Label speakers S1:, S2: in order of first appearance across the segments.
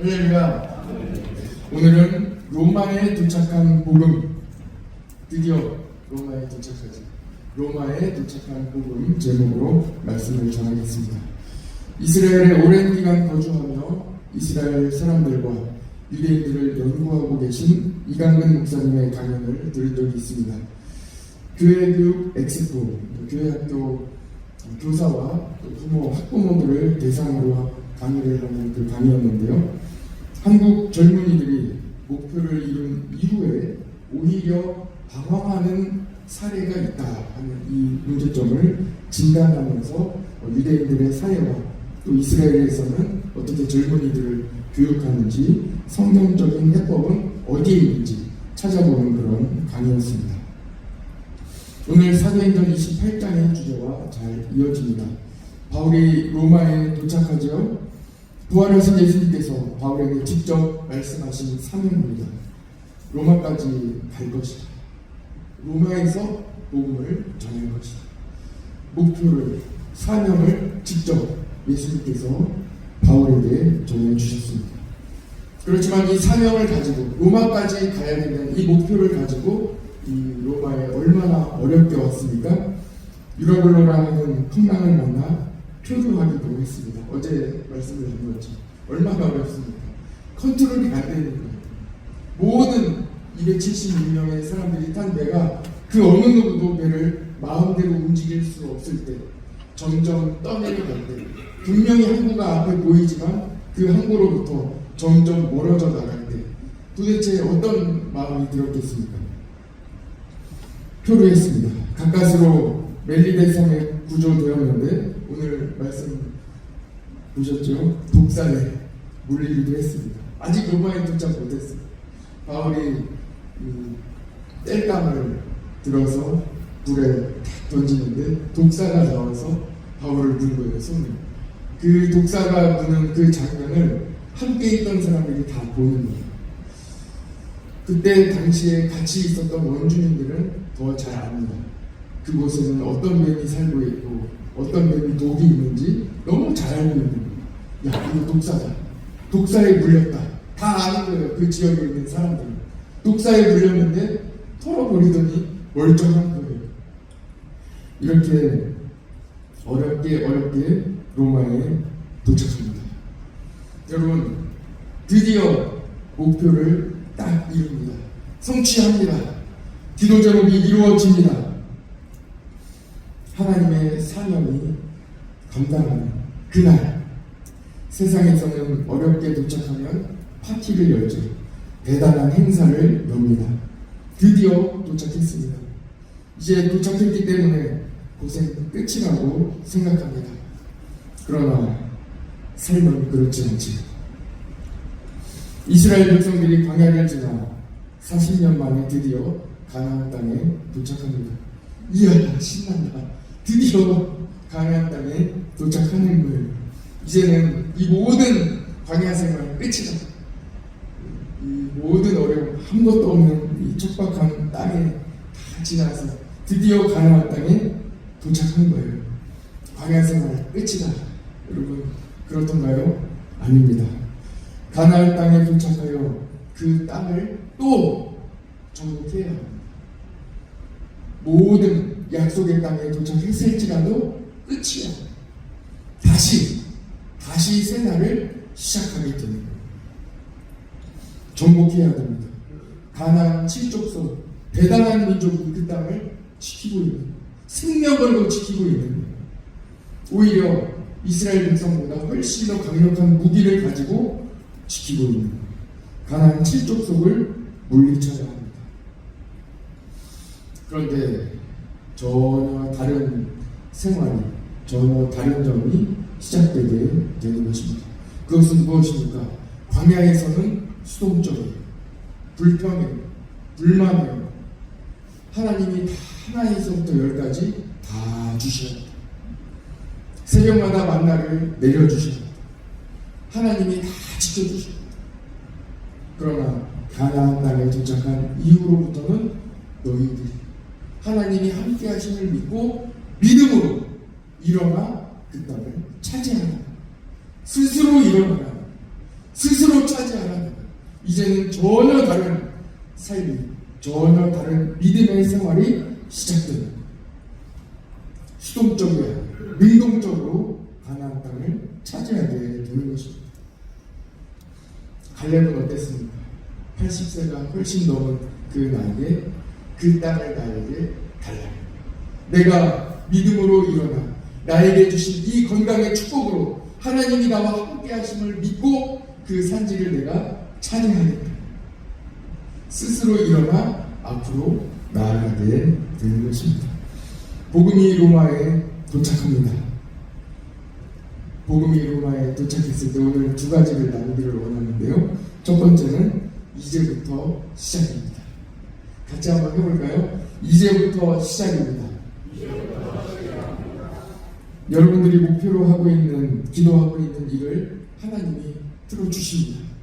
S1: 할렐루야. 오늘은 로마에 도착한 복음, 드디어 로마에 도착하지. 로마에 도착한 복음 제목으로 말씀을 전하겠습니다. 이스라엘에 오랜 기간 거주하며 이스라엘 사람들과 유대인들을 연구하고 계신 이강근 목사님의 강연을 들은 적이 있습니다. 교회교육 엑스포, 교회학교 교사와 부모, 학부모들을 대상으로 강의를 하는 그 강의였는데요. 한국 젊은이들이 목표를 이룬 이후에 오히려 방황하는 사례가 있다 하는 이 문제점을 진단하면서 유대인들의 사회와 또 이스라엘에서는 어떻게 젊은이들을 교육하는지, 성경적인 해법은 어디에 있는지 찾아보는 그런 강의였습니다. 오늘 사도행전 28장의 주제와 잘 이어집니다. 바울이 로마에 도착하죠. 부활하신 예수님께서 바울에게 직접 말씀하신 사명입니다. 로마까지 갈 것이다. 로마에서 복음을 전할 것이다. 목표를, 사명을 직접 예수님께서 바울에게 전해주셨습니다. 그렇지만 이 사명을 가지고 로마까지 가야 되는 이 목표를 가지고 이 로마에 얼마나 어렵게 왔습니까? 유라블로라는 풍랑을 만나 표류하기도 했습니다. 어제 말씀을 드렸죠. 얼마나 어렵습니까? 컨트롤이 안 되는 거예요. 모든 276명의 사람들이 탄 배가 그 어느 누구도 배를 마음대로 움직일 수 없을 때, 점점 떠내려갈 때, 분명히 항구가 앞에 보이지만 그 항구로부터 점점 멀어져 나갈 때 도대체 어떤 마음이 들었겠습니까? 표류했습니다. 가까스로 멜리데 섬에 구조되었는데 오늘 말씀 보셨죠? 독살에 물리기도 했습니다. 아직 로마에 도착 못했어요. 바울이 땔감을 들어서 불에 던지는데 독사가 나와서 바울을 문 거예요, 손에. 그 독사가 무는 그 장면을 함께 있던 사람들이 다 보는 거예요. 그때 당시에 같이 있었던 원주민들은 더 잘 압니다. 그곳에는 어떤 뱀이 살고 있고 어떤 뱀이 독이 있는지 너무 잘 알고 있는 거예요. 야, 이거 독사다. 독사에 물렸다. 다 아는 거예요. 그 지역에 있는 사람들은. 독사에 물렸는데 털어버리더니 멀쩡한 거예요. 이렇게 어렵게 로마에 도착합니다. 여러분, 드디어 목표를 딱 이룹니다. 성취합니다. 기도 제목이 이루어집니다. 하나님의 사명이 감당하는 그날, 세상에서는 어렵게 도착하면 파티를 열죠. 대단한 행사를 엽니다. 드디어 도착했습니다. 이제 도착했기 때문에 고생 끝이라고 생각합니다. 그러나 삶은 그렇지 않지. 이스라엘 백성들이 광야를 지나 40년 만에 드디어 가나안 땅에 도착합니다. 이야, 신난다. 드디어 가나안 땅에 도착하는 거예요. 이제는 이 모든 광야 생활 끝이다. 이 모든 어려움, 아무것도 없는 이 척박한 땅에 다 지나서 드디어 가나안 땅에 도착한 거예요. 광야 생활 끝이다. 여러분, 그렇던가요? 아닙니다. 가나안 땅에 도착하여 그 땅을 또 정복해야 합니다. 모든 약속의 땅에 도착했을지라도 끝이야. 다시 생활을 시작하게 되는 거예요. 정복해야 됩니다. 가나안 7족속 대단한 민족이 그 땅을 지키고 있는 거예요. 생명 걸고 지키고 있는 거예요. 오히려 이스라엘 백성보다 훨씬 더 강력한 무기를 가지고 지키고 있는 거예요. 가나안 7족속을 물리쳐야 합니다. 그런데 전혀 다른 생활이, 전혀 다른 점이 시작되게 되는 것입니다. 그것은 무엇입니까? 광야에서는 수동적이에요. 불평해요. 불만해요. 하나님이 다 하나에서부터 열까지 다 주셔야 합니다. 새벽마다 만나를 내려주셔야 합니다. 하나님이 다 지켜주셔야 합니다. 그러나 가나안 땅에 도착한 이후로부터는 너희들이 하나님이 함께 하심을 믿고 믿음으로 일어나 그 땅을 차지하라. 스스로 일어나라. 스스로 이제는 전혀 다른 삶이, 전혀 다른 믿음의 생활이 시작됩니다. 수동적이야, 능동적으로 가나안 땅을 차지하게 되는 것입니다. 갈렙은 어땠습니까? 80세가 훨씬 넘은 그 나이에 그 땅을 나에게 달라. 내가 믿음으로 일어나 나에게 주신 이 건강의 축복으로 하나님이 나와 함께 하심을 믿고 그 산지를 내가 차지하겠다. 스스로 일어나 앞으로 나아가게 되는 것입니다. 복음이 로마에 도착합니다. 복음이 로마에 도착했을 때 오늘 두 가지를 나누기를 원하는데요. 첫 번째는 이제부터 시작입니다. 같이 한번 해볼까요? 이제부터 시작입니다. 여러분들이 목표로 하고 있는, 기도하고 있는 일을 하나님이 들어주십니다.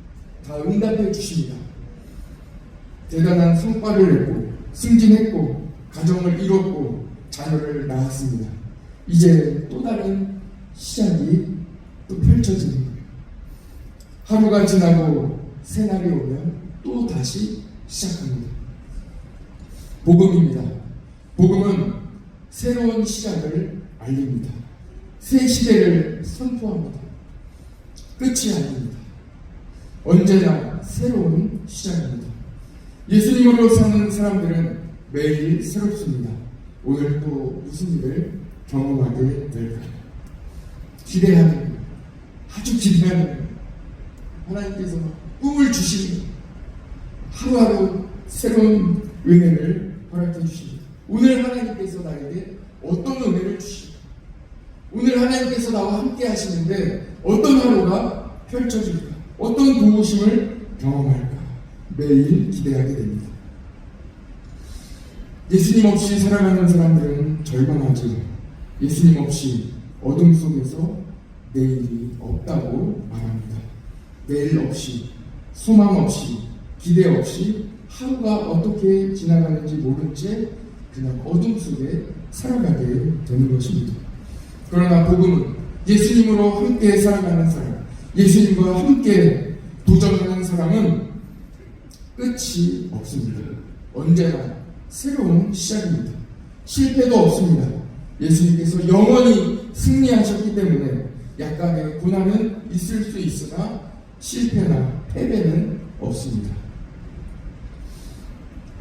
S1: 다 응답해 주십니다. 대단한 성과를 냈고 승진했고 가정을 이뤘고 자녀를 낳았습니다. 이제 또 다른 시작이 또 펼쳐지는 거예요. 하루가 지나고 새날이 오면 또 다시 시작합니다. 복음입니다. 복음은 새로운 시작을 알립니다. 새 시대를 선포합니다. 끝이 아닙니다. 언제나 새로운 시작입니다. 예수님으로 사는 사람들은 매일 새롭습니다. 오늘 또 무슨 일을 경험하게 될까요? 기대하는 거예요. 아주 기대하는 거예요. 하나님께서 꿈을 주시니 하루하루 새로운 은혜를 허락해 주십니다. 오늘 하나님께서 나에게 어떤 은혜를 주십니까? 오늘 하나님께서 나와 함께 하시는데 어떤 하루가 펼쳐질까? 어떤 도우심을 경험할까? 매일 기대하게 됩니다. 예수님 없이 살아가는 사람들은 절망하죠. 예수님 없이 어둠 속에서 내일이 없다고 말합니다. 내일 없이, 소망 없이, 기대 없이 하루가 어떻게 지나가는지 모른 채 그냥 어둠 속에 살아가게 되는 것입니다. 그러나 복음은 예수님으로 함께 살아가는 사람, 예수님과 함께 도전하는 사람은 끝이 없습니다. 언제나 새로운 시작입니다. 실패도 없습니다. 예수님께서 영원히 승리하셨기 때문에 약간의 고난은 있을 수 있으나 실패나 패배는 없습니다.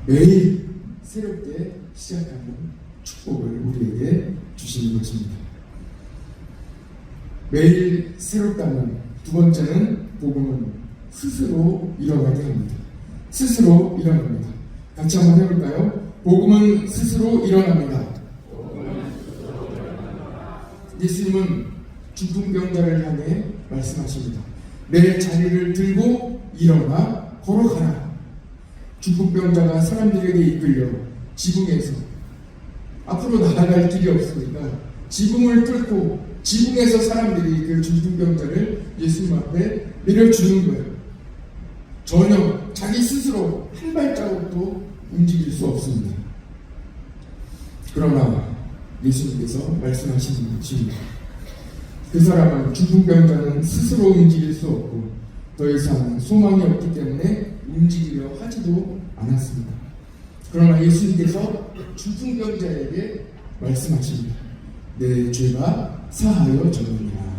S1: 매일 새롭게 시작하는 축복을 우리에게 주시는 것입니다. 매일 새롭다면 두 번째는 복음은 스스로 일어나게 합니다. 스스로 일어납니다. 같이 한번 해볼까요? 복음은 스스로 일어납니다. 예수님은 중풍병자를 향해 말씀하십니다. 내 자리를 들고 일어나 걸어가라. 중풍병자가 사람들에게 이끌려 지붕에서 앞으로 나아갈 길이 없으니까 지붕을 뚫고 지붕에서 사람들이 그 중풍병자를 예수님 앞에 내려주는 거예요. 전혀 자기 스스로 한 발자국도 움직일 수 없습니다. 그러나 예수님께서 말씀하시는 것입니다. 그 사람은 중풍병자는 스스로 움직일 수 없고 더 이상 소망이 없기 때문에 움직이려 하지도 않았습니다. 그러나 예수님께서 중풍병자에게 말씀하십니다. 내 죄가 사하여 졌느니라.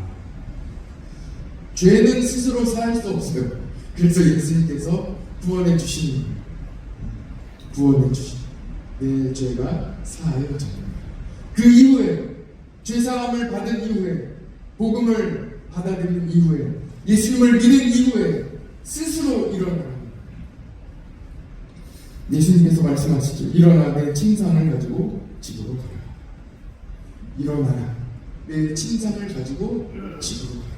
S1: 죄는 스스로 사할 수 없어요. 그래서 예수님께서 구원해 주신 내 죄가 사하여 졌느니라. 그 이후에 죄사함을 받은 이후에 복음을 받아들인 이후에 예수님을 믿은 이후에 스스로 일어나라. 예수님께서 말씀하시죠. 일어나 내 침상을 가지고 집으로 가라. 일어나라. 내 침상을 가지고 집으로 가라.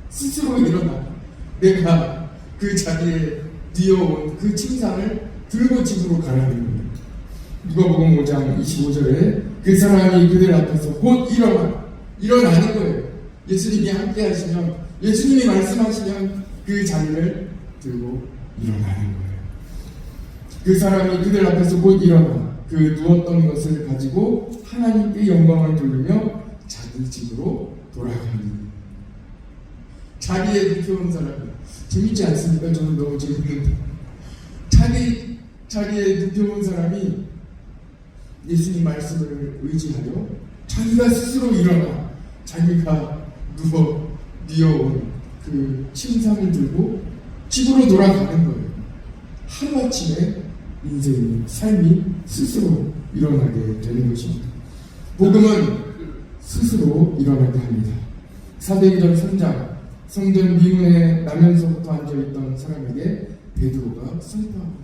S1: 스스로 일어나. 내가 그 자리에 뛰어온 그 침상을 들고 집으로 가라는 거예요. 누가복음 5장 25절에 그 사람이 그들 앞에서 곧 일어나는 거예요. 예수님이 함께 하시면, 예수님이 말씀하시면 그 자리를 들고 일어나는 거예요. 그 사람이 그들 앞에서 곧 일어나 그 누웠던 것을 가지고 하나님께 영광을 돌리며 자기 집으로 돌아가니. 자리에 눕혀온 사람이 재밌지 않습니까? 저는 너무 재밌는데 자기에 눕혀온 사람이 예수님 말씀을 의지하여 자기가 스스로 일어나 자기가 뉘어온 그 침상을 들고 집으로 돌아가는 거예요. 하루아침에 인생이 삶이 스스로 일어나게 되는 것입니다. 복음은 스스로 일어나게 합니다. 사도행전 3장 성전 미문에 나면서부터 앉아있던 사람에게 베드로가 선포합니다.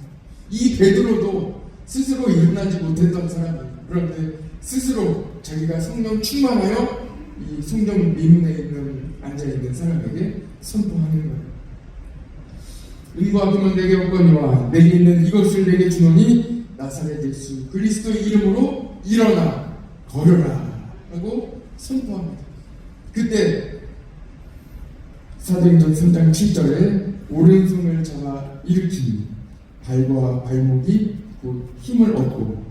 S1: 이 베드로도 스스로 일어나지 못했던 사람이에요. 그런데 스스로 자기가 성령 충만하여 이 성전 미문에 앉아있는 사람에게 선포하는 거예요. 은과 금은 내게 없거니와 내게 있는 이것을 내게 주노니 나사렛 예수 그리스도의 이름으로 일어나 걸어라 하고 선포합니다. 그때 사도행전 3장 7절에 오른손을 잡아 일으키니 발과 발목이 곧 힘을 얻고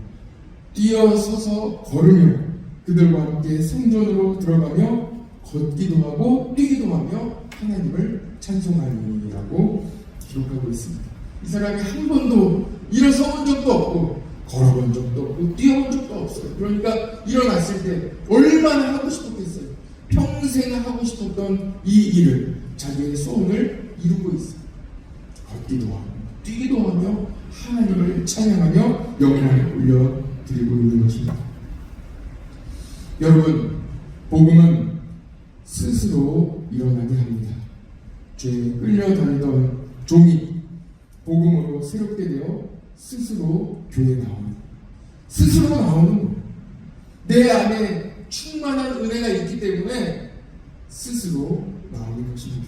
S1: 뛰어서서 걸으며 그들과 함께 성전으로 들어가며 걷기도 하고 뛰기도 하며 하나님을 찬송하니라고 기록하고 있습니다. 이 사람이 한 번도 일어서본 적도 없고 걸어본 적도 없고 뛰어본 적도 없어요. 그러니까 일어났을 때 얼마나 하고 싶었겠어요. 평생 하고 싶었던 이 일을 자기의 소원을 이루고 있어요. 걷기도 하고 뛰기도 하며 하나님을 찬양하며 영광을 올려드리고 있는 것입니다. 여러분, 복음은 스스로 일어나게 합니다. 죄에 끌려다니던 종이 복음으로 새롭게 되어 스스로 교회에 나옵니다. 스스로 나오는 거예요. 내 안에 충만한 은혜가 있기 때문에 스스로 나오는 것입니다.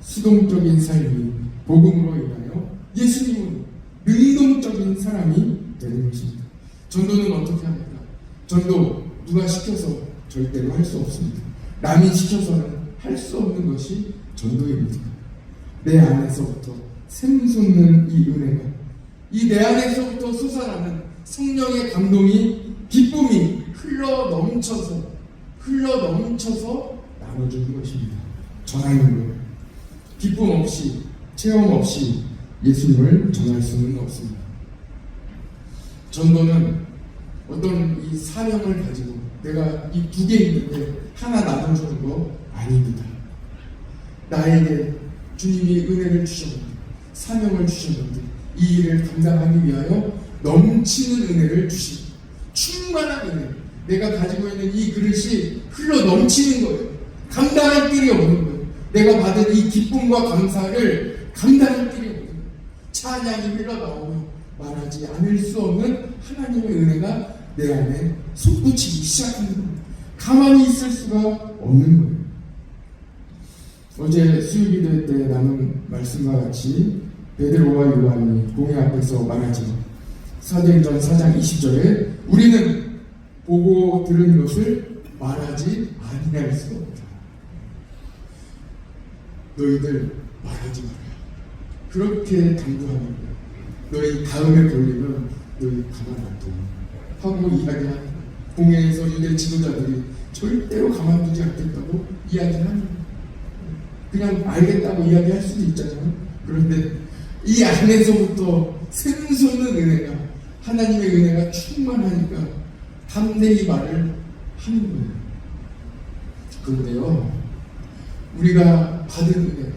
S1: 수동적인 삶이 복음으로 인하여 예수님은 능동적인 사람이 되는 것입니다. 전도는 어떻게 합니까? 전도 누가 시켜서 절대로 할 수 없습니다. 남이 시켜서는 할 수 없는 것이 전도입니다. 내 안에서부터 샘솟는 이 은혜가, 이 내 안에서부터 솟아나는 성령의 감동이, 기쁨이 흘러 넘쳐서 나눠주는 것입니다. 전하는 것. 기쁨 없이, 체험 없이 예수님을 전할 수는 없습니다. 전도는 어떤 이 사명을 가지고 내가 이 두 개 있는데 하나 나눠주는 거 아닙니다. 나에게 주님이 은혜를 주셨는데, 사명을 주셨는데 이 일을 감당하기 위하여 넘치는 은혜를 주십니다. 충만한 은혜, 내가 가지고 있는 이 그릇이 흘러 넘치는 거예요. 감당할 길이 없는 거예요. 내가 받은 이 기쁨과 감사를 감당할 길이 없는 거예요. 찬양이 흘러나오며 말하지 않을 수 없는 하나님의 은혜가 내 안에 솟구치기 시작하는 겁니다. 가만히 있을 수가 없는 거예요. 어제 수요기도 때 나눈 말씀과 같이 베드로와 요한이 공회 앞에서 말하지만 사도행전 4장 20절에 우리는 보고 들은 것을 말하지 아니할 수 없다. 너희들 말하지 말아요. 그렇게 당부하는 거예요. 너희 다음에 걸리면 너희 가만 안 둬 하고 이야기하는 거예요. 공회에서 유대 지도자들이 절대로 가만두지 않겠다고 이야기하는 거예요. 그냥 알겠다고 이야기할 수도 있잖아요. 그런데 이 안에서부터 샘솟는 은혜가, 하나님의 은혜가 충만하니까 담대히 말을 하는 거예요. 그런데요, 우리가 받은 은혜가,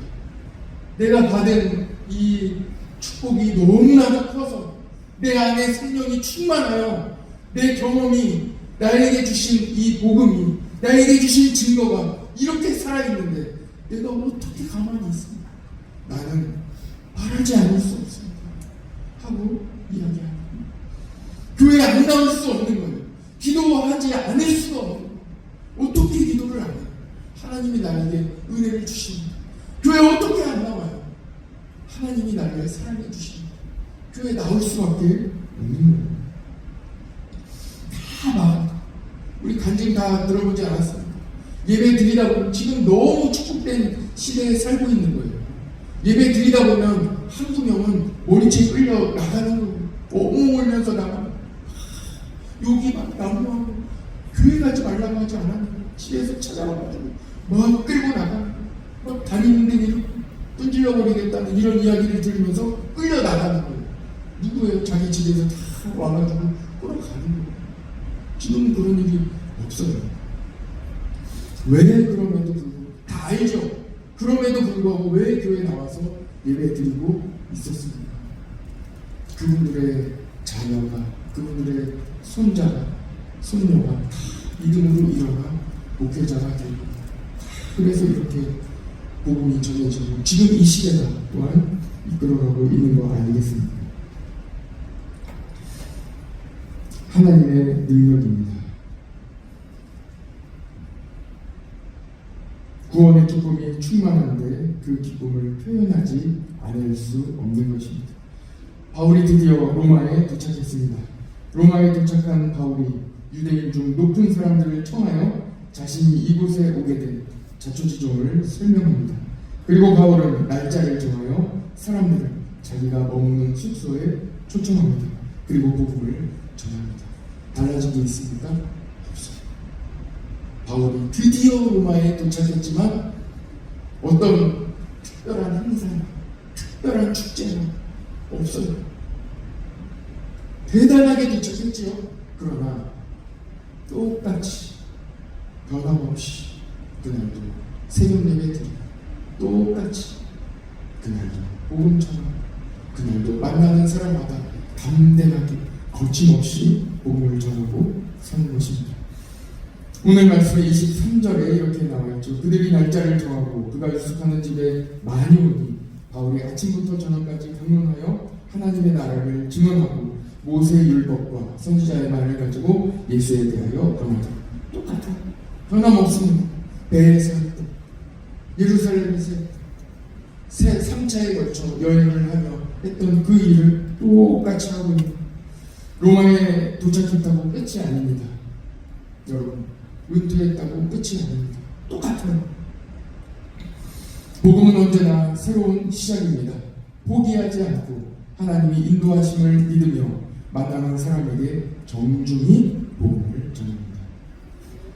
S1: 내가 받은 이 축복이 너무나도 커서 내 안에 성령이 충만하여 내 경험이, 나에게 주신 이 복음이, 나에게 주신 증거가 이렇게 살아있는데 내가 어떻게 가만히 있습니까? 나는 말하지 않을 수 없습니다 하고 이야기합니다. 교회에 안 나올 수 없는 거예요. 기도하지 않을 수가 없는 거예요. 어떻게 기도를 안 해요? 하나님이 나에게 은혜를 주십니다. 교회 어떻게 안 나와요? 하나님이 나를 사랑해 주십니다. 교회에 나올 수밖에 없는 거예요. 우리 간증 다 들어보지 않았습니까? 예배 드리다 보면 지금 너무 축복된 시대에 살고 있는 거예요. 예배 드리다 보면 한두 명은 머리채 끌려 나가는 거예요. 엉엉 울면서 나가는 거예요. 여기 막 난무하고 교회 가지 말라고 하지 않았는데 집에서 찾아와가지고 막 끌고 나가는 거예요. 막 다니는 데 이렇게 찔러버리겠다는 이런 이야기를 들으면서 끌려나가는 거예요. 누구예요? 자기 집에서 다 와가지고 끌어가는 거예요. 지금 그런 일이 없어요. 왜 그럼에도 불구하고 다 알죠. 그럼에도 불구하고 왜 교회에 나와서 예배 드리고 있었습니까? 그분들의 자녀가, 그분들의 손자가, 손녀가 다 믿음으로 일어나 목회자가 되고, 그래서 이렇게 복음이 전해지고 지금 이 시대가 또한 이끌어가고 있는 거 아니겠습니까? 하나님의 능력입니다. 구원의 기쁨이 충만한데 그 기쁨을 표현하지 않을 수 없는 것입니다. 바울이 드디어 로마에 도착했습니다. 로마에 도착한 바울이 유대인 중 높은 사람들을 청하여 자신이 이곳에 오게 된 자초지종을 설명합니다. 그리고 바울은 날짜를 정하여 사람들을 자기가 머무는 숙소에 초청합니다. 그리고 복음을 전합니다. 달라진 게 있습니까? 없어요. 바울이 드디어 로마에 도착했지만 어떤 특별한 행사나 특별한 축제는 없어요. 대단하게 도착했지요. 그러나 똑같이 변함없이 그날도 새벽 예배 드리고 똑같이 그날도 복음 전하고 그날도 만나는 사람마다 담대하게 거침없이 복음을 전하고 사는 것입니다. 오늘 말씀의 23절에 이렇게 나와있죠. 그들이 날짜를 정하고 그가 유숙하는 집에 많이 오니 바울이 아침부터 저녁까지 방문하여 하나님의 나라를 증언하고 모세의 율법과 선지자의 말을 가지고 예수에 대하여 권하다. 똑같아요. 변함없습니다. 배에서 했고 예루살렘에서 새 3차에 걸쳐 여행을 하며 했던 그 일을 똑같이 하고 있는, 로마에 도착했다고 끝이 아닙니다. 여러분, 은퇴했다고 끝이 아닙니다. 똑같아요. 복음은 언제나 새로운 시작입니다. 포기하지 않고 하나님이 인도하심을 믿으며 만나는 사람에게 정중히 복음을 전합니다.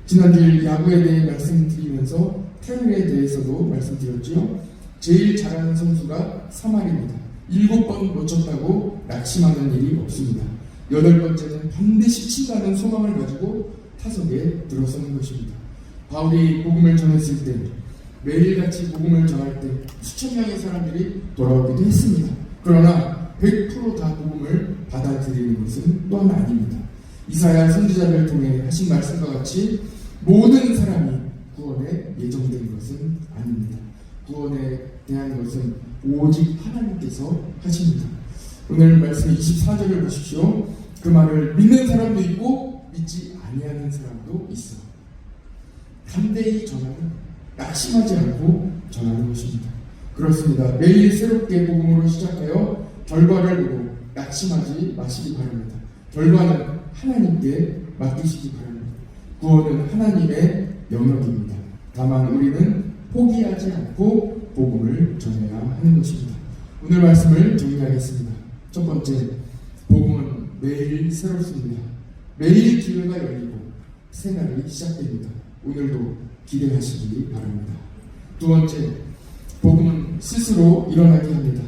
S1: 지난주일 야구에 대해 말씀드리면서 태릉에 대해서도 말씀드렸지요. 제일 잘하는 선수가 3할입니다. 7번 놓쳤다고 낙심하는 일이 없습니다. 8번째는 반드시 친다는 소망을 가지고 타석에 들어서는 것입니다. 바울이 복음을 전했을 때, 매일같이 복음을 전할 때 수천 명의 사람들이 돌아오기도 했습니다. 그러나 100% 다 복음을 받아들이는 것은 또한 아닙니다. 이사야 선지자를 통해 하신 말씀과 같이 모든 사람이 구원에 예정된 것은 아닙니다. 구원에 대한 것은 오직 하나님께서 하십니다. 오늘 말씀 24절을 보십시오. 그 말을 믿는 사람도 있고 믿지 아니하는 사람도 있어. 담대히 전하는, 낙심하지 않고 전하는 것입니다. 그렇습니다. 매일 새롭게 복음으로 시작하여 결과를 보고 낙심하지 마시기 바랍니다. 결과는 하나님께 맡기시기 바랍니다. 구원은 하나님의 영역입니다. 다만 우리는 포기하지 않고 복음을 전해야 하는 것입니다. 오늘 말씀을 정리하겠습니다. 첫 번째, 복음은 매일 새롭습니다. 매일 기회가 열리고 새날이 시작됩니다. 오늘도 기대하시기 바랍니다. 두 번째, 복음은 스스로 일어나게 합니다.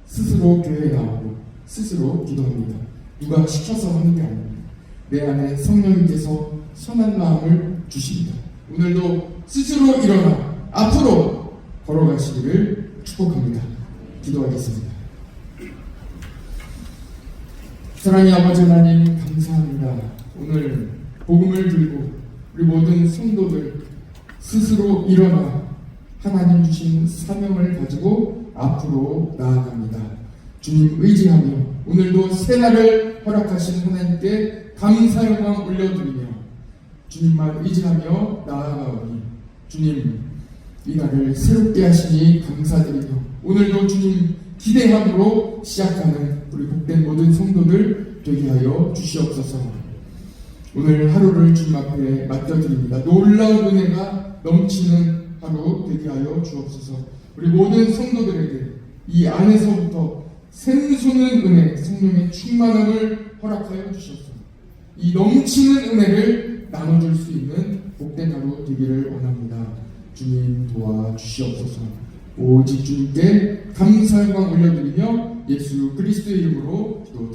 S1: 스스로 교회에 나오고 스스로 기도합니다. 누가 시켜서 하는 게 아닙니다. 내 안에 성령님께서 선한 마음을 주십니다. 오늘도 스스로 일어나 앞으로 걸어가시기를 축복합니다. 기도하겠습니다. 사랑의 아버지 하나님, 감사합니다. 오늘 복음을 들고 우리 모든 성도들 스스로 일어나 하나님 주신 사명을 가지고 앞으로 나아갑니다. 주님 의지하며 오늘도 새날을 허락하신 하나님께 감사 영광 올려드리며 주님만 의지하며 나아가오니 주님 이 날을 새롭게 하시니 감사드리며 오늘도 주님 기대함으로 시작하는 우리 복된 모든 성도들 되게 하여 주시옵소서. 오늘 하루를 주님 앞에 맡겨드립니다. 놀라운 은혜가 넘치는 하루 되게 하여 주옵소서. 우리 모든 성도들에게 이 안에서부터 샘솟는 은혜, 성령의 충만함을 허락하여 주셨소. 이 넘치는 은혜를 나눠줄 수 있는 복된 하루 되기를 원합니다. 주님 도와주시옵소서. 오직 주께 감사 영광 올려드리며 예수 그리스도의 이름으로 기도드립니다.